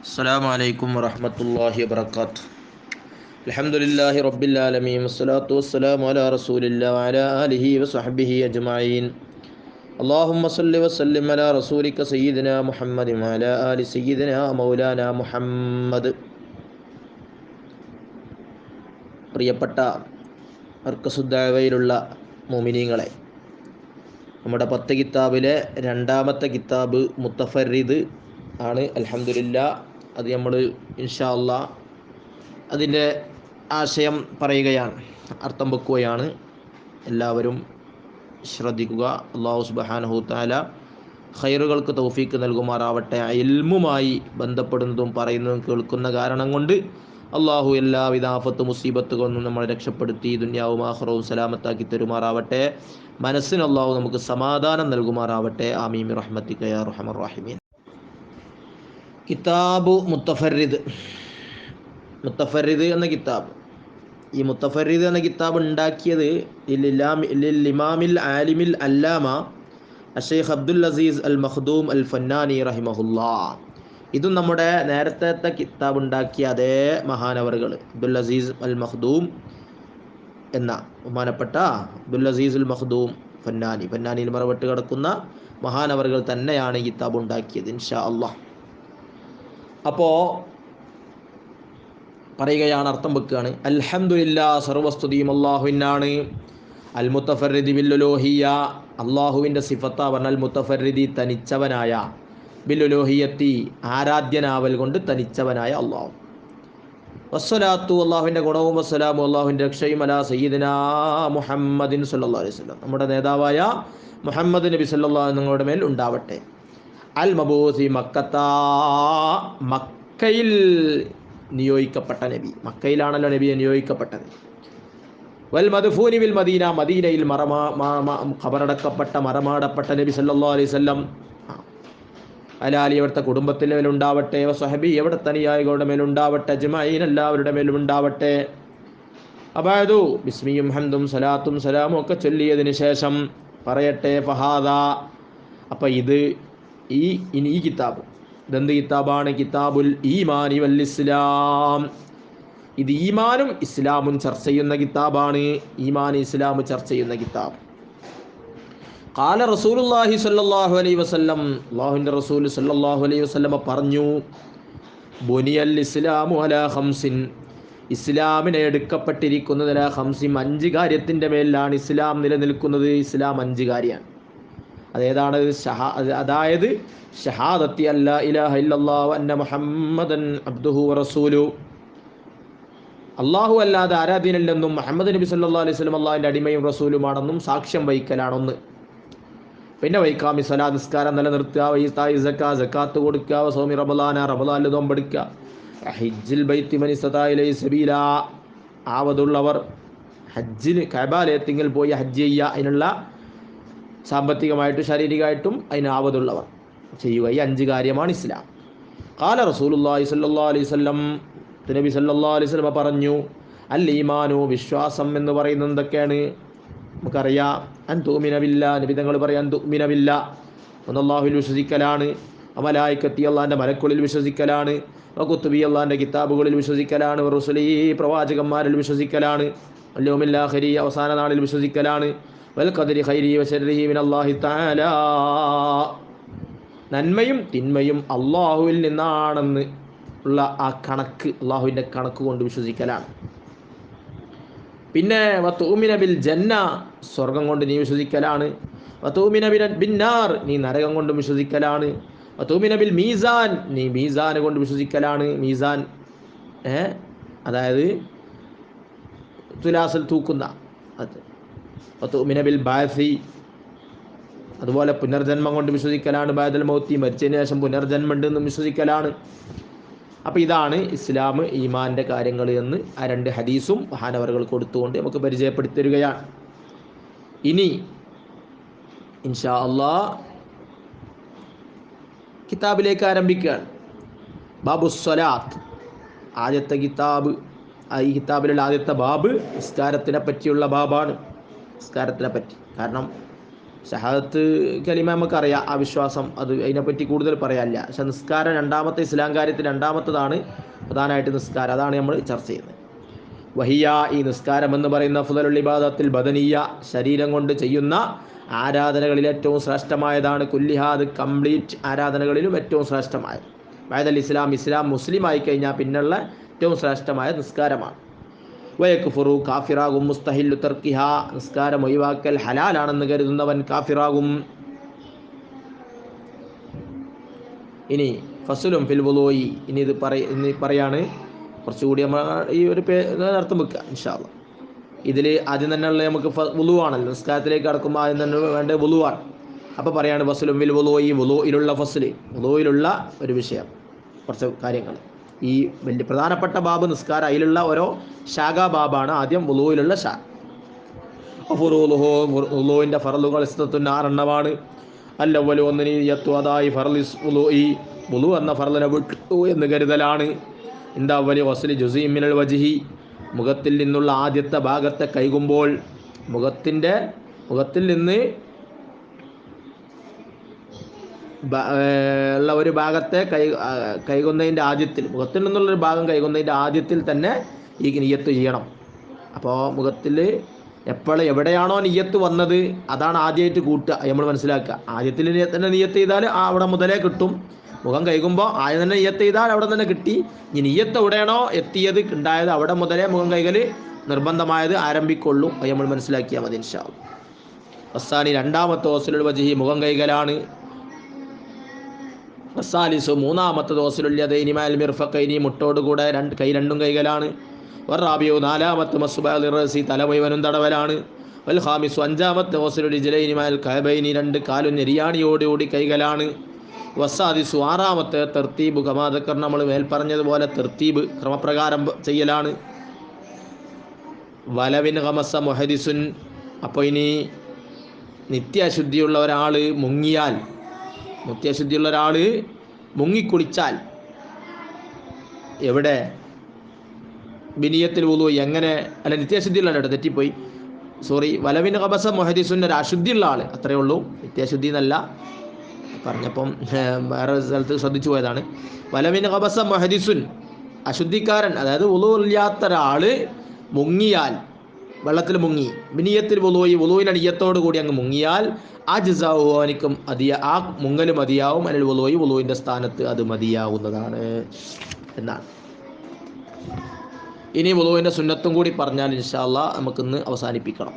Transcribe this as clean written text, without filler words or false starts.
السلام عليكم ورحمة الله وبركاته. الحمد لله رب العالمين والصلاة والسلام على رسول الله وعلى آله وصحبه أجمعين. اللهم صل وسلم على رسولك سيدنا محمد وعلى آل سيدنا مولانا محمد. പ്രിയപ്പെട്ട അർക്കസുദ്ദാവയിലുള്ള മുഅ്മിനീങ്ങളെ, നമ്മുടെ 10 കിതാബിലെ രണ്ടാമത്തെ കിതാബ് മുത്തഫരിദ് ആണ്. അൽഹംദുലില്ലാ, അത് നമ്മൾ ഇൻഷാ അല്ലാഹ് അതിൻ്റെ ആശയം പറയുകയാണ്, അർത്ഥം വെക്കുകയാണ്. എല്ലാവരും ശ്രദ്ധിക്കുക. അല്ലാഹു സുബ്ഹാനഹു തആല ഖൈറുകൾക്ക് തൗഫീക്ക് നൽകുമാറാവട്ടെ. ഇൽമുമായി ബന്ധപ്പെടുന്നതും പറയുന്നതും കേൾക്കുന്ന കാരണം കൊണ്ട് അള്ളാഹു എല്ലാവിധ ആഫത്ത് മുസീബത്തുകളൊന്നും നമ്മളെ രക്ഷപ്പെടുത്തി ദുനിയാവും ആഖിറവും സലാമത്താക്കി തരുമാറാവട്ടെ. മനസ്സിന് അള്ളാഹു നമുക്ക് സമാധാനം നൽകുമാറാവട്ടെ. ആമീൻ റഹ്മത്തിക യാ അർഹമർ റഹീമീൻ. കിതാബു മുത്തഫരിദ്. മുത്തഫരിദ് എന്ന കിതാബ്, ഈ മുത്തഫരിദ് എന്ന കിതാബ് ഉണ്ടാക്കിയത് ഇമാമിൽ ആലിമിൽ അല്ലാമ അഷൈഖ് അബ്ദുൽ അസീസ് അൽ മഖ്ദൂം അൽ ഫന്നാനി റഹിമഹുല്ലാ. ഇതും നമ്മുടെ നേരത്തെ കിതാബ് ഉണ്ടാക്കിയ അതേ മഹാനവറുകൾ അബ്ദുൽ അസീസ് അൽ മഖ്ദൂം എന്ന ബഹുമാനപ്പെട്ട അബ്ദുൽ അസീസ് അൽ മഖ്ദൂം ഫന്നാനിയിൽ മറവിട്ട് കിടക്കുന്ന മഹാനവറുകൾ തന്നെയാണ് ഈ കിതാബ് ഉണ്ടാക്കിയത് ഇൻഷാ അല്ലാഹ്. അപ്പോൾ പറയുകയാണ്, അർത്ഥം വെക്കുകയാണ്. അൽഹംദുലില്ലാ, സർവസ്തുതിയും അല്ലാഹുവിനാണ്. അൽ മുത്തഫരിദി ബിൽ ഉലൂഹിയ്യ, അല്ലാഹുവിൻ്റെ സിഫത്താ പറഞ്ഞാൽ മുത്തഫരിദി തനിച്ചവനായ, ബിൽ ഉലൂഹിയ്യത്തി ആരാധ്യനാവൽ കൊണ്ട് തനിച്ചവനായ അല്ലാഹു. വസ്സലാത്തു, അല്ലാഹുവിൻ്റെ ഗുണവും വസ്സലാമു അല്ലാഹുവിൻ്റെ രക്ഷയും അലാ സയ്യിദിനാ മുഹമ്മദിൻ സല്ലല്ലാഹു അലൈഹി വസല്ലം, നമ്മുടെ നേതാവായ മുഹമ്മദ് നബി സല്ലല്ലാഹു അലൈഹി നിങ്ങളുടെ മേൽ ഉണ്ടാവട്ടെ. അൽ മബൂസി മക്കത്താ, മക്കയിൽ നിയോഗിക്കപ്പെട്ട നബി, മക്കയിലാണല്ലോ നബിയെ നിയോഗിക്കപ്പെട്ടത്. വൽ മദ്ഫൂനി ബിൽ മദീന, മദീനയിൽ ഖബറടക്കപ്പെട്ട മറമാടപ്പെട്ട നബി സല്ലല്ലാഹു അലൈഹി വസല്ലം. അലാലി, അവിടുത്തെ കുടുംബത്തിൻ്റെ മേലുണ്ടാവട്ടെ. വസ്വഹബി, അവിടുത്തെ അനുയായികളുടെ മേലുണ്ടാവട്ടെ. അജ്മഈൻ, എല്ലാവരുടെ മേലും ഉണ്ടാവട്ടെ. അബഅദു, ബിസ്മിയും ഹംദും സലാത്തും സലാമും ഒക്കെ ചൊല്ലിയതിന് ശേഷം പറയട്ടെ. ഫഹാദ, അപ്പം ഇത് ഈ കിതാബ് ഇതെന്ത് കിതാബാണ്? കിതാബുൽ ഈമാനി വൽ ഇസ്ലാം. ഇത് ഈമാനും ഇസ്ലാമും ചർച്ച ചെയ്യുന്ന കിതാബാണ്. ഈമാൻ ഇസ്ലാം ചർച്ച ചെയ്യുന്ന കിതാബ്. ഖാല റസൂലുള്ളാഹി സ്വല്ലല്ലാഹു അലൈഹി വസല്ലം, അല്ലാഹുവിൻ്റെ റസൂൽ സ്വല്ലല്ലാഹു അലൈഹി വസല്ലം പറഞ്ഞു, ബുനിയൽ ഇസ്ലാമു അലാ ഖംസിൻ, ഇസ്ലാമിനെ എടുക്കപ്പെട്ടിരിക്കുന്നത് അലാ ഖംസിൻ, 5 കാര്യത്തിൻ്റെ മേലാണ് ഇസ്ലാം നിലനിൽക്കുന്നത്. ഇസ്ലാം 5 കാര്യമാണ്. അതേതാണ്? അതായത് ഷഹാദത്തി അല്ലാ ഇലാഹ ഇല്ലല്ലാഹു അന്ന മുഹമ്മദൻ അബ്ദുഹു വറസൂലു, അല്ലാഹു അല്ലാതെ ആരാധ്യനല്ലെന്നും മുഹമ്മദ് നബി സല്ലല്ലാഹു അലൈഹി വസല്ലം അല്ലാഹുവിൻ്റെ അടിമയും റസൂലുമാണെന്നും സാക്ഷ്യം വഹിക്കലാണൊന്ന്. പിന്നെ വൈക്കാമി സ്വലാ, നിസ്കാരം നിലനിർത്തുക. വൈതായി സക്കാത്ത്, സക്കാത്ത് കൊടുക്കുക. സൗമി റമളാനിൽ നോമ്പെടുക്കുക. ഹജ്ജിൽ ബൈത്തി മൻ ഇസ്തതാഅ ഇലൈഹി സബീല, ആവതുള്ളവർ ഹജ്ജിന് കഅബാലയത്തിങ്കിൽ പോയി ഹജ്ജ് ചെയ്യുക. അതിനുള്ള സാമ്പത്തികമായിട്ടും ശാരീരികമായിട്ടും അതിനാവതുള്ളവർ ചെയ്യുക. ഈ 5 കാര്യമാണ് ഇസ്ലാം. ഖാല റസൂലുള്ളാഹി സ്വല്ലല്ലാഹു അലൈഹി വസല്ലം, നബി സല്ലല്ലാഹു അലൈഹി വസല്ലം പറഞ്ഞു, അൽ ഈമാനു, വിശ്വാസം എന്ന് പറയുന്നത് എന്തൊക്കെയാണ്? നമുക്കറിയാം. അൻ തുഅ്മിന ബില്ലാഹ്, നബി തങ്ങൾ പറയാൻ തുഅ്മിന ബില്ലാഹ്, അല്ലാഹുവിൽ വിശ്വസിക്കലാണ്. മലായികത്തി, അല്ലാഹുവിൻ്റെ മലക്കുകളിൽ വിശ്വസിക്കലാണ്. വകുതുബി, അല്ലാഹുവിൻ്റെ കിതാബുകളിൽ വിശ്വസിക്കലാണ്. വറുസുലി, പ്രവാചകന്മാരിൽ വിശ്വസിക്കലാണ്. വൽ യൗമിൽ ആഖിരി, അവസാന നാളിൽ വിശ്വസിക്കലാണ്. വൽ ഖദരി ഖൈരി വശർരിഹി മിനല്ലാഹി തആല, നന്മയും തിന്മയും അള്ളാഹുവിൽ നിന്നാണെന്ന് ഉള്ള ആ കണക്ക്, അള്ളാഹുവിൻ്റെ കണക്ക് കൊണ്ട് വിശ്വസിക്കലാണ്. പിന്നെ വതുഅ്മിന ബിൽ ജന്ന, സ്വർഗം കൊണ്ട് നീ വിശ്വസിക്കലാണ്. വതുഅ്മിന ബിന്നാർ, നീ നരകം കൊണ്ട് വിശ്വസിക്കലാണ്. വതുഅ്മിന ബിൽ മീസാൻ, നീ മീസാൻ കൊണ്ട് വിശ്വസിക്കലാണ്. മീസാൻ അതായത് തുലാസിൽ തൂക്കുന്ന അത്. വതുഅ്മിന ബിൽ ബഅസി, അതുപോലെ പുനർജന്മം കൊണ്ട് വിശ്വസിക്കലാണ്. ബഅദൽ മൗത്തി, മരിച്ചതിന് ശേഷം പുനർജന്മം ഉണ്ടെന്ന് വിശ്വസിക്കലാണ്. അപ്പോൾ ഇതാണ് ഇസ്ലാം, ഈമാൻ്റെ കാര്യങ്ങൾ എന്ന് ആ 2 ഹദീസും മഹാനവറുകൾ കൊടുത്തുകൊണ്ട് നമുക്ക് പരിചയപ്പെടുത്തി തരികയാണ്. ഇനി ഇൻഷാ അല്ലാഹ് കിതാബിലേക്ക് ആരംഭിക്കുകയാണ്. ബാബുസ്സലാത്ത്, ആദ്യത്തെ കിതാബ്. ഈ കിതാബിലുള്ള ആദ്യത്തെ ബാബ് നിസ്കാരത്തിനെ പറ്റിയുള്ള ബാബാണ്. നിസ്കാരത്തിനെ പറ്റി. കാരണം ഷഹാദത്ത് കലിമ നമുക്കറിയാം, ആ വിശ്വാസം, അത് അതിനെപ്പറ്റി കൂടുതൽ പറയാനില്ല. പക്ഷെ നിസ്കാരം രണ്ടാമത്തെ ഇസ്ലാം കാര്യത്തിൽ രണ്ടാമത്തതാണ് പ്രധാനമായിട്ട് നിസ്കാരം. അതാണ് നമ്മൾ ചർച്ച ചെയ്യുന്നത്. വഹിയ, ഈ നിസ്കാരം എന്ന് പറയുന്ന അഫ്ദലുൽ ഇബാദത്തിൽ ബദനിയ, ശരീരം കൊണ്ട് ചെയ്യുന്ന ആരാധനകളിൽ ഏറ്റവും ശ്രേഷ്ഠമായതാണ്. കുല്ലിഹാദ്, കംപ്ലീറ്റ് ആരാധനകളിലും ഏറ്റവും ശ്രേഷ്ഠമായത്. ബഅദൽ ഇസ്ലാം, ഇസ്ലാം മുസ്ലിം ആയിക്കഴിഞ്ഞാൽ പിന്നുള്ള ഏറ്റവും ശ്രേഷ്ഠമായ നിസ്കാരമാണ്. വയക്ഫുറു, കാഫിറാകും. മുസ്തഹില്ലു തർക്കിഹ, നിസ്കാരം ഒഴിവാക്കൽ ഹലാലാണെന്ന് കരുതുന്നവൻ കാഫിറാകും. ഇനി ഫസ്ലുൻ ഫിൽ വുളൂഇ, ഇനി ഇത് പറയാണ് കുറച്ചുകൂടി നമ്മൾ ഈ ഒരു അർത്ഥം വെക്കുക ഇൻഷാ അല്ലാഹ്. ഇതിൽ ആദ്യം തന്നെ ഉള്ള നമുക്ക് വുളൂ ആണല്ലോ, നിസ്കാരത്തിലേക്ക് കടക്കുമ്പോൾ ആദ്യം തന്നെ വേണ്ട വുളൂവാണ്. അപ്പോൾ പറയാണ് ഫസ്ലുൻ ഫിൽ വുളൂഇ, വുളൂയിലുള്ള ഫസ്ല്, വുളൂയിലുള്ള ഒരു വിഷയം, കുറച്ച് കാര്യങ്ങൾ. ഈ വലിയ പ്രധാനപ്പെട്ട ബാബ് നിസ്കാരം, അതിലുള്ള ഓരോ ശാഖാ ബാബാണ്. ആദ്യം വുളൂയിലുള്ള ശാഖ. വുളൂവിൻ്റെ ഫറലുകൾ ഇസ്തത്തുൻ, 6 എണ്ണമാണ്. അല്ലവലു, ഒന്ന് നിയ്യത്തു അദായി ഫർളിസ് വുളൂഇ, വുളൂ എന്ന ഫർളിനെ വിട്ടു എന്ന് കരുതലാണ്. എന്താ വലിയ വസ്ലി ജുസീ മിനൽ വജ്ഹി, മുഖത്തിൽ നിന്നുള്ള ആദ്യത്തെ ഭാഗത്തെ കൈകുമ്പോൾ, മുഖത്തിൽ നിന്ന് ഉള്ള ഒരു ഭാഗത്തെ കൈകൊന്നതിൻ്റെ ആദ്യത്തിൽ, മുഖത്തിൽ നിന്നുള്ളൊരു ഭാഗം കൈകൊന്നതിൻ്റെ ആദ്യത്തിൽ തന്നെ ഈ നിയ്യത്ത് ചെയ്യണം. അപ്പോൾ മുഖത്തിൽ എവിടെയാണോ നിയ്യത്ത് വന്നത് അതാണ് ആദ്യമായിട്ട് കൂട്ടുക, നമ്മൾ മനസ്സിലാക്കുക. ആദ്യത്തിൽ തന്നെ നിയ്യത്ത് ചെയ്താൽ അവിടെ മുതലേ കിട്ടും. മുഖം കൈകുമ്പോൾ ആദ്യം തന്നെ നിയ്യത്ത് ചെയ്താൽ അവിടെ തന്നെ കിട്ടി. ഈ നിയ്യത്ത് എവിടെയാണോ എത്തിയത് ഉണ്ടായത് അവിടെ മുതലേ മുഖം കൈകൽ നിർബന്ധമായത് ആരംഭിക്കുള്ളൂ. അത് നമ്മൾ മനസ്സിലാക്കിയാൽ മതി ഇൻഷാ അല്ലാഹ്. വസ്സാനി, രണ്ടാമത്തെ വസ്ലുൽ വജ്ഹി, മുഖം കൈകലാണ്. വസ്സാലിസു, മൂന്നാമത്തെ വസ്ലുൽ യദൈനി മഅൽ മിർഫഖൈനി, മുട്ടോടുകൂടെ കൈ രണ്ടും കൈകലാണ്. വറാബിയു, നാലാമത്തെ മസ്ബഅൽ റസി, തല മുഴുവനും തടവലാണ്. വൽ ഖാമിസു, അഞ്ചാമത്തെ വസ്ലുൽ റിജ്ലൈനി മഅൽ കഅബൈനി, രണ്ട് കാലും നെരിയാണിയോടുകൂടി കൈകലാണ്. വസ്സാദിസു, ആറാമത്തെ തർത്തീബ് കമാ ദക്കർ, നമ്മൾ മേൽ പറഞ്ഞതുപോലെ തർത്തീബ് ക്രമപ്രകാരം ചെയ്യലാണ്. വലവിൻ ഖമസ മുഹദിസുൻ, അപ്പോൾ ഇനി നിത്യാശുദ്ധിയുള്ള ഒരാൾ മുങ്ങിയാൽ, നിത്യാശുദ്ധിയുള്ള ഒരാൾ മുങ്ങിക്കുളിച്ചാൽ, എവിടെ ബിനിയത്തിൽ വുളൂ, എങ്ങനെ, അല്ല നിത്യാശുദ്ധിയുള്ള ആൾ, തെറ്റിപ്പോയി, സോറി. വലവിൻ ഖമസ മുഹദിസുൻ, ഒരു അശുദ്ധിയുള്ള ആൾ, അത്രയേ ഉള്ളൂ, നിത്യാശുദ്ധി എന്നല്ല പറഞ്ഞപ്പം വേറെ സ്ഥലത്ത് ശ്രദ്ധിച്ചു പോയതാണ്. വലവിൻ ഖബസ മുഹദിസുൻ, അശുദ്ധിക്കാരൻ, അതായത് വുളൂ ഇല്ലാത്ത ഒരാൾ മുങ്ങിയാൽ, വെള്ളത്തിൽ മുങ്ങി, ബിനിയത്തിൽ വുളൂയി, വുളൂവിൻ്റെ നിയ്യത്തോടു കൂടി അങ്ങ് മുങ്ങിയാൽ, അജ്സാഉ, അവനിക്കും ആ മുങ്ങൽ മതിയാവും, അനിൽ വുളൂയി, വുളൂവിൻ്റെ സ്ഥാനത്ത് അത് മതിയാവുന്നതാണ് എന്നാണ്. ഇനി വുളൂവിൻ്റെ സുന്നത്തും കൂടി പറഞ്ഞാൽ ഇൻഷാ അല്ലാഹ് നമുക്കിന്ന് അവസാനിപ്പിക്കണം.